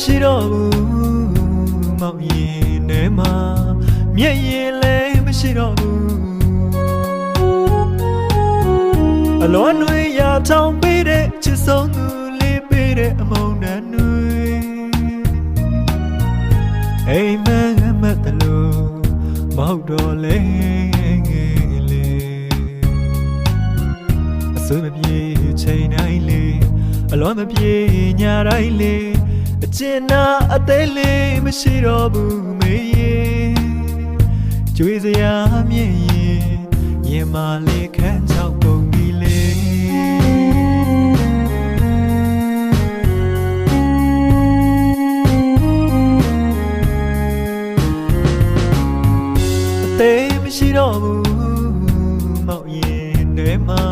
မရှိတော့ဘူးမောင်ရင်ထဲမှာမျက်ရည်လည်းမရှိတော့ဘူးအလွန်တွေရထောင်ပေးတဲ့ချစ်ဆုံးသူလေးပေးတဲ့အမုန်းတန်တွေအိမ်မက်မက်တလို့မဟုတ်တော့လေအစိုးမပြေချိန်တိုင်းလေအလွန်မပြေညတိုင်းလေအကျဉ်းနာအသေးလေးမရှိတော့ဘူးမေးကြွေးစရာမြင်ရင်မလေးခန်းချောက်ပုံကြီးလေအသေးမရှိတော့ဘူးမောက်ရင်တွေမှာ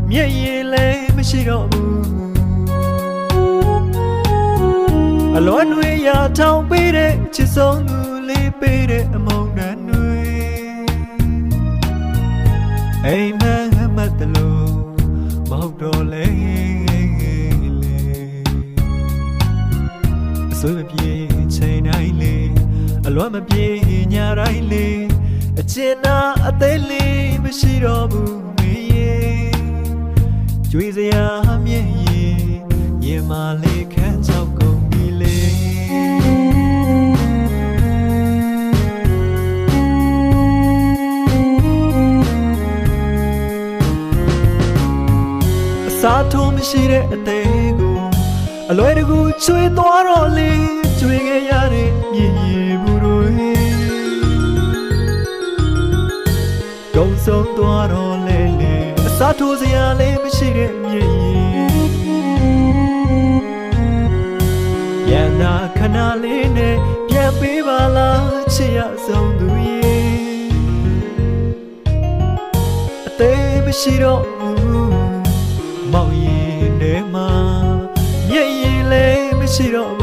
မျက်ရည်လည်းမရှိတော့ဘူးအလွန်တွေရထောင်ပေးတဲ့ချစ်ဆုံးသူလေးပေးတဲ့အမုန်းတန်တွေအိမ်မက်မက်တလို့မဟုတ်တော့လေအစိုးမပြေချိန်တိုင်းလေအလွန်မပြေညတိုင်းလေအကျဉ်းနာအသေးလေးမရှိတော့ဘူးမေးကြွေးစရာမြင်ရင်မလေးခန်းချောက်ကုန်ပြီလေအစားထိုးမရှိတဲ့အသေးကိုအလွယ်တကူချွေသွားတော့လေကျွေးခဲ့ရတဲ့မြည်ရည်ဘူးတွေကုံဆုံးသွားတော့လေအစားထိုးစရာလည်းမရှိတဲ့မြည်ရည်ပြန်လာခဏလေးနဲ့ပြန်ပေးပါလားချစ်ရဆုံးသူရဲ့အသေးမရှိတော့ဘူးမောင်ရင်ထဲမှာမျက်ရည်လည်းမရှိတော့ဘူး